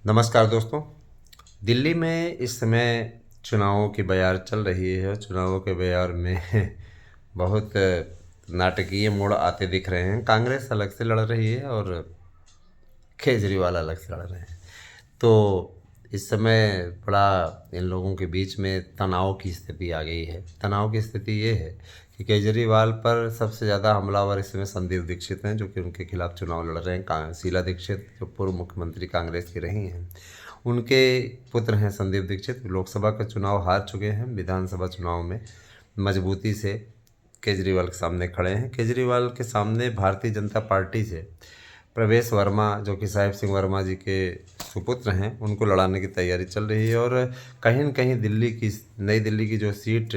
नमस्कार दोस्तों। दिल्ली में इस समय चुनावों की बयार चल रही है और चुनावों के बयार में बहुत नाटकीय मोड़ आते दिख रहे हैं। कांग्रेस अलग से लड़ रही है और केजरीवाल अलग से लड़ रहे हैं। तो इस समय बड़ा इन लोगों के बीच में तनाव की स्थिति आ गई है। तनाव की स्थिति ये है कि केजरीवाल पर सबसे ज़्यादा हमलावर इस समय संदीप दीक्षित हैं, जो कि उनके खिलाफ चुनाव लड़ रहे हैं। शीला दीक्षित जो पूर्व मुख्यमंत्री कांग्रेस की रही हैं, उनके पुत्र हैं संदीप दीक्षित। लोकसभा का चुनाव हार चुके हैं, विधानसभा चुनाव में मजबूती से केजरीवाल के सामने खड़े हैं। केजरीवाल के सामने भारतीय जनता पार्टी से प्रवेश वर्मा, जो कि साहिब सिंह वर्मा जी के सुपुत्र हैं, उनको लड़ाने की तैयारी चल रही है। और कहीं न कहीं नई दिल्ली की जो सीट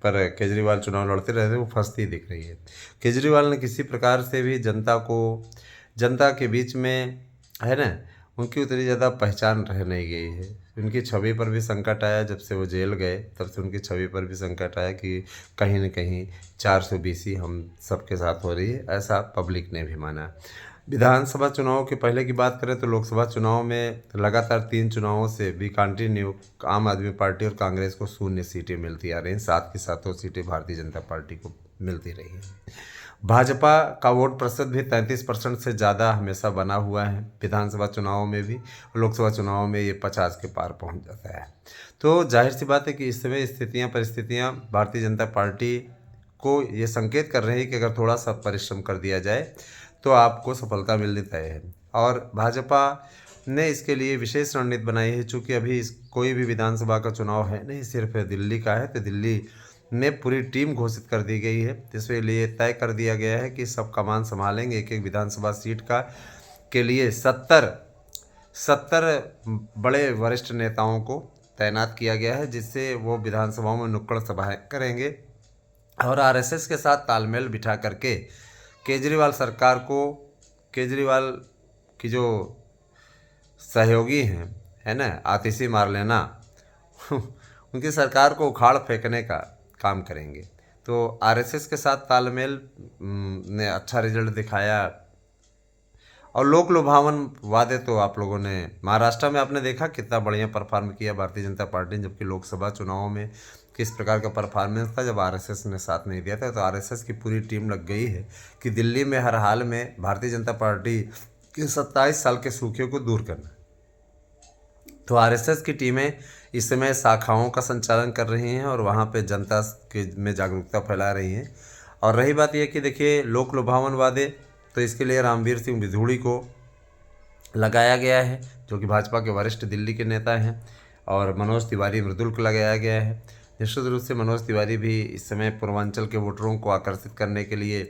पर केजरीवाल चुनाव लड़ते रहते हैं, वो फंसती दिख रही है। केजरीवाल ने किसी प्रकार से भी जनता के बीच में, है ना, उनकी उतनी ज़्यादा पहचान रह नहीं गई है। उनकी छवि पर भी संकट आया। जब से वो जेल गए तब से उनकी छवि पर भी संकट आया कि कहीं न कहीं 420 हम सबके साथ हो रही है, ऐसा पब्लिक ने भी माना। विधानसभा चुनाव के पहले की बात करें तो लोकसभा चुनाव में लगातार 3 चुनावों से भी कंटिन्यू आम आदमी पार्टी और कांग्रेस को 0 सीटें मिलती आ रही हैं। 7 की सातों सीटें भारतीय जनता पार्टी को मिलती रही हैं। भाजपा का वोट प्रतिशत भी 33% से ज़्यादा हमेशा बना हुआ है। विधानसभा चुनाव में भी, लोकसभा चुनाव में ये 50 के पार पहुंच जाता है। तो जाहिर सी बात है कि इस समय परिस्थितियां भारतीय जनता पार्टी को ये संकेत कर रही है कि अगर थोड़ा सा परिश्रम कर दिया जाए तो आपको सफलता मिलनी तय है। और भाजपा ने इसके लिए विशेष रणनीति बनाई है। चूँकि अभी कोई भी विधानसभा का चुनाव है नहीं, सिर्फ दिल्ली का है, तो दिल्ली में पूरी टीम घोषित कर दी गई है। इसके लिए तय कर दिया गया है कि सब कमान संभालेंगे। एक एक विधानसभा सीट का के लिए 70 बड़े वरिष्ठ नेताओं को तैनात किया गया है, जिससे वो विधानसभाओं में नुक्कड़ सभाएं करेंगे और आरएसएस के साथ तालमेल बिठा करके केजरीवाल की जो सहयोगी हैं, है ना, आतिशी मार्लेना, उनकी सरकार को उखाड़ फेंकने का काम करेंगे। तो आरएसएस के साथ तालमेल ने अच्छा रिजल्ट दिखाया। और लोक लुभावन वादे तो आप लोगों ने महाराष्ट्र में आपने देखा कितना बढ़िया परफॉर्म किया भारतीय जनता पार्टी ने, जबकि लोकसभा चुनावों में किस प्रकार का परफॉर्मेंस था जब आरएसएस ने साथ नहीं दिया था। तो आरएसएस की पूरी टीम लग गई है कि दिल्ली में हर हाल में भारतीय जनता पार्टी के 27 साल के सूखे को दूर करना। तो आरएसएस की टीमें इस समय शाखाओं का संचालन कर रही हैं और वहाँ पे जनता के में जागरूकता फैला रही हैं। और रही बात यह कि देखिए, लोक लुभावन वादे, तो इसके लिए रामवीर सिंह बिधूड़ी को लगाया गया है, जो कि भाजपा के वरिष्ठ दिल्ली के नेता हैं। और मनोज तिवारी मृदुल को लगाया गया है। निश्चित रूप से मनोज तिवारी भी इस समय पूर्वांचल के वोटरों को आकर्षित करने के लिए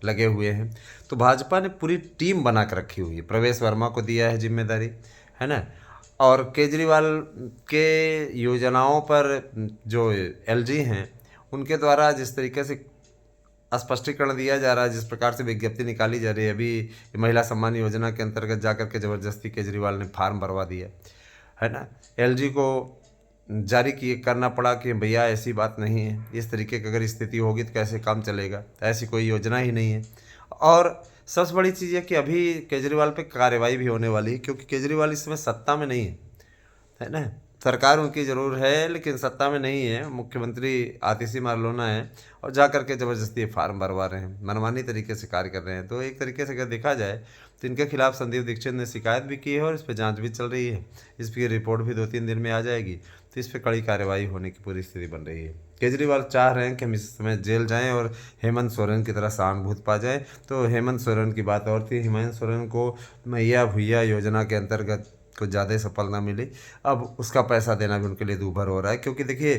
लगे हुए हैं। तो भाजपा ने पूरी टीम बना कर रखी हुई है। प्रवेश वर्मा को दिया है जिम्मेदारी, है ना। और केजरीवाल के योजनाओं पर जो एलजी हैं, उनके द्वारा जिस तरीके से स्पष्टीकरण दिया जा रहा है, जिस प्रकार से विज्ञप्ति निकाली जा रही है, अभी महिला सम्मान योजना के अंतर्गत जाकर के ज़बरदस्ती केजरीवाल ने फार्म भरवा दिया, है ना। एलजी को जारी किए करना पड़ा कि भैया ऐसी बात नहीं है, इस तरीके की अगर स्थिति होगी तो कैसे काम चलेगा, ऐसी कोई योजना ही नहीं है। और सबसे बड़ी चीज़ है कि अभी केजरीवाल पे कार्रवाई भी होने वाली है, क्योंकि केजरीवाल इस समय सत्ता में नहीं है ना। सरकार उनकी ज़रूर है लेकिन सत्ता में नहीं है। मुख्यमंत्री आतिशी मारलोना है और जा करके ज़बरदस्ती फार्म भरवा रहे हैं, मनमानी तरीके से कार्य कर रहे हैं। तो एक तरीके से अगर देखा जाए तो इनके खिलाफ संदीप दीक्षित ने शिकायत भी की है और इस पर जांच भी चल रही है। इस पर रिपोर्ट भी 2-3 दिन में आ जाएगी, तो इस पर कड़ी कार्रवाई होने की पूरी स्थिति बन रही है। केजरीवाल चाह रहे हैं कि हम इस समय जेल जाएं और हेमंत सोरेन की तरह सहानुभूति पा जाएं। तो हेमंत सोरेन की बात और थी। हेमंत सोरेन को मैया भूया योजना के अंतर्गत कुछ ज़्यादा सफलता मिली, अब उसका पैसा देना भी उनके लिए दूभर हो रहा है। क्योंकि देखिए,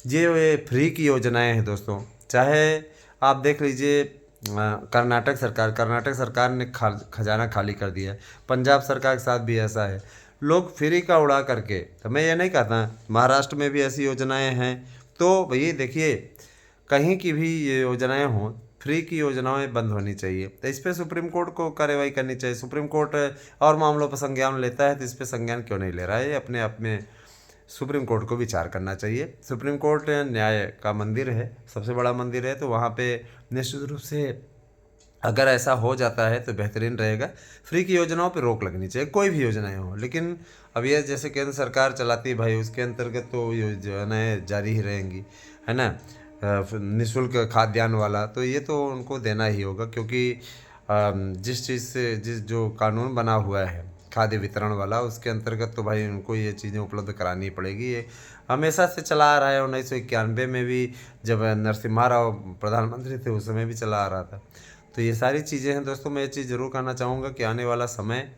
ये फ्री की योजनाएं हैं दोस्तों। चाहे आप देख लीजिए, कर्नाटक सरकार ने खजाना खाली कर दिया है। पंजाब सरकार के साथ भी ऐसा है, लोग फ्री का उड़ा करके। तो मैं ये नहीं कहता, महाराष्ट्र में भी ऐसी योजनाएं हैं। तो भैया देखिए, कहीं की भी ये योजनाएं हों, फ्री की योजनाएं बंद होनी चाहिए। तो इस पर सुप्रीम कोर्ट को कार्रवाई करनी चाहिए। सुप्रीम कोर्ट और मामलों पर संज्ञान लेता है, तो इस पर संज्ञान क्यों नहीं ले रहा है? ये अपने आप में सुप्रीम कोर्ट को विचार करना चाहिए। सुप्रीम कोर्ट न्याय का मंदिर है, सबसे बड़ा मंदिर है, तो वहाँ पे निश्चित रूप से अगर ऐसा हो जाता है तो बेहतरीन रहेगा। फ्री की योजनाओं पे रोक लगनी चाहिए, कोई भी योजनाएं हो। लेकिन अब ये जैसे केंद्र सरकार चलाती है भाई, उसके अंतर्गत तो योजनाएं जारी ही रहेंगी, है ना। निःशुल्क खाद्यान्न वाला तो ये तो उनको देना ही होगा, क्योंकि जिस चीज़ से जिस जो कानून बना हुआ है खाद्य वितरण वाला, उसके अंतर्गत तो भाई उनको ये चीज़ें उपलब्ध करानी पड़ेगी। ये हमेशा से चला आ रहा है। 1991 में भी जब नरसिम्हा राव प्रधानमंत्री थे उस समय भी चला आ रहा था। तो ये सारी चीज़ें हैं दोस्तों। मैं ये चीज़ ज़रूर कहना चाहूँगा कि आने वाला समय,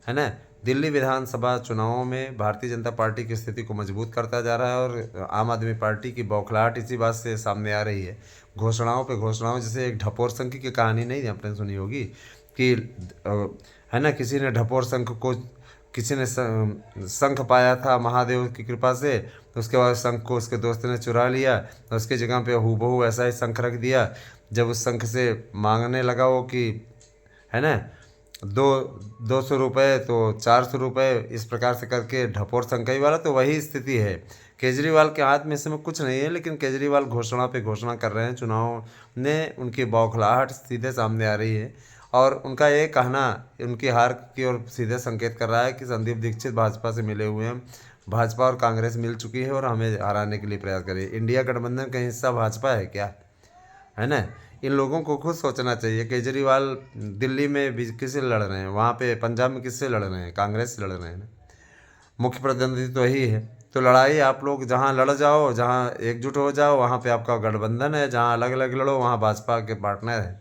है ना, दिल्ली विधानसभा चुनावों में भारतीय जनता पार्टी की स्थिति को मजबूत करता जा रहा है। और आम आदमी पार्टी की बौखलाहट इसी बात से सामने आ रही है। घोषणाओं पे घोषणाओं, जैसे एक ढपोर संघ की कहानी नहीं आपने सुनी होगी कि है ना, किसी ने ढपोर संघ को, किसी ने शंख पाया था महादेव की कृपा से, तो उसके बाद शंख को उसके दोस्त ने चुरा लिया और उसकी जगह पे हूबहू ऐसा ही शंख रख दिया। जब उस शंख से मांगने लगा वो कि, है ना, 200 रुपये तो 400 रुपये, इस प्रकार से करके ढपोर संकई वाला, तो वही स्थिति है। केजरीवाल के हाथ में इस समय कुछ नहीं है, लेकिन केजरीवाल घोषणा पे घोषणा कर रहे हैं। चुनाव ने उनकी बौखलाहट सीधे सामने आ रही है और उनका ये कहना उनकी हार की ओर सीधे संकेत कर रहा है कि संदीप दीक्षित भाजपा से मिले हुए हैं, भाजपा और कांग्रेस मिल चुकी है और हमें हराने के लिए प्रयास करिए। इंडिया गठबंधन का हिस्सा भाजपा है क्या, है ना। इन लोगों को खुद सोचना चाहिए। केजरीवाल दिल्ली में भी किससे लड़ रहे हैं, वहाँ पे पंजाब में किससे लड़ रहे हैं, कांग्रेस से लड़ रहे हैं ना। मुख्य प्रतिद्वंदी तो यही है। तो लड़ाई आप लोग जहाँ लड़ जाओ, जहाँ एकजुट हो जाओ, वहाँ पे आपका गठबंधन है। जहाँ अलग अलग लड़ो वहाँ भाजपा के पार्टनर हैं।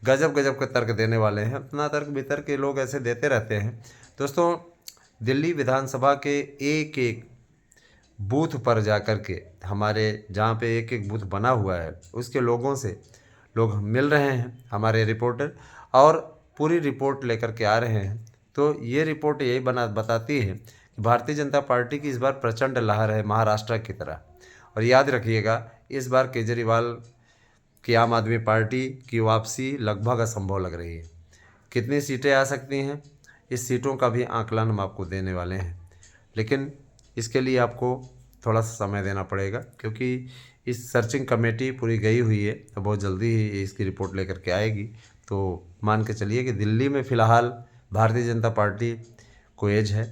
गजब गजब के तर्क देने वाले हैं। अपना तर्क वितर्क के लोग ऐसे देते रहते हैं दोस्तों। दिल्ली विधानसभा के एक एक बूथ पर जाकर के, हमारे जहाँ पे एक एक बूथ बना हुआ है उसके लोगों से लोग मिल रहे हैं, हमारे रिपोर्टर, और पूरी रिपोर्ट लेकर के आ रहे हैं। तो ये रिपोर्ट यही बताती है कि भारतीय जनता पार्टी की इस बार प्रचंड लहर है महाराष्ट्र की तरह। और याद रखिएगा, इस बार केजरीवाल की आम आदमी पार्टी की वापसी लगभग असंभव लग रही है। कितनी सीटें आ सकती हैं, इस सीटों का भी आकलन हम आपको देने वाले हैं, लेकिन इसके लिए आपको थोड़ा सा समय देना पड़ेगा, क्योंकि इस सर्चिंग कमेटी पूरी गई हुई है। तो बहुत जल्दी ही इसकी रिपोर्ट लेकर के आएगी। तो मान के चलिए कि दिल्ली में फ़िलहाल भारतीय जनता पार्टी को एज है।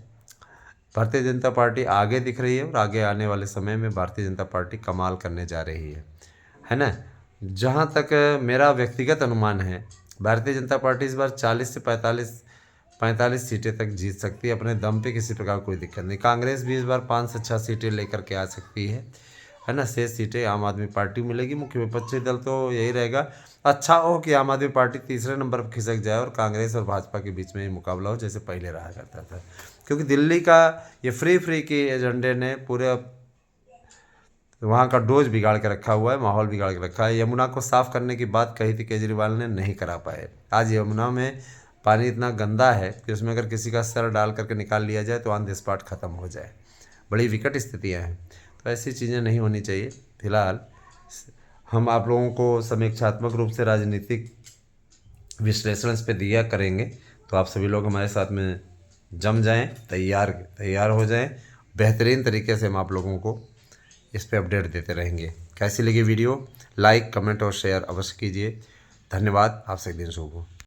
भारतीय जनता पार्टी आगे दिख रही है और आगे आने वाले समय में भारतीय जनता पार्टी कमाल करने जा रही है ना। जहाँ तक मेरा व्यक्तिगत अनुमान है, भारतीय जनता पार्टी इस बार 40 से 45 सीटें तक जीत सकती है अपने दम पे, किसी प्रकार कोई दिक्कत नहीं। कांग्रेस भी इस बार 5 से 6 सीटें लेकर के आ सकती है ना। 6 सीटें आम आदमी पार्टी मिलेगी। मुख्य विपक्षी दल तो यही रहेगा। अच्छा हो कि आम आदमी पार्टी तीसरे नंबर पर खिसक जाए और कांग्रेस और भाजपा के बीच में मुकाबला हो जैसे पहले रहा करता था, क्योंकि दिल्ली का ये फ्री के एजेंडे ने पूरे वहाँ का डोज बिगाड़ के रखा हुआ है, माहौल बिगाड़ के रखा है। यमुना को साफ़ करने की बात कही थी केजरीवाल ने, नहीं करा पाए। आज यमुना में पानी इतना गंदा है कि उसमें अगर किसी का सर डाल करके निकाल लिया जाए तो ऑन द स्पॉट ख़त्म हो जाए। बड़ी विकट स्थितियाँ हैं। तो ऐसी चीज़ें नहीं होनी चाहिए। फिलहाल हम आप लोगों को समीक्षात्मक रूप से राजनीतिक विश्लेषण इस पर दिया करेंगे। तो आप सभी लोग हमारे साथ में जम जाएं, तैयार हो जाएं। बेहतरीन तरीके से हम आप लोगों को इस पे अपडेट देते रहेंगे। कैसी लगी वीडियो, लाइक, कमेंट और शेयर अवश्य कीजिए। धन्यवाद। आपसे एक दिन शुभ हो।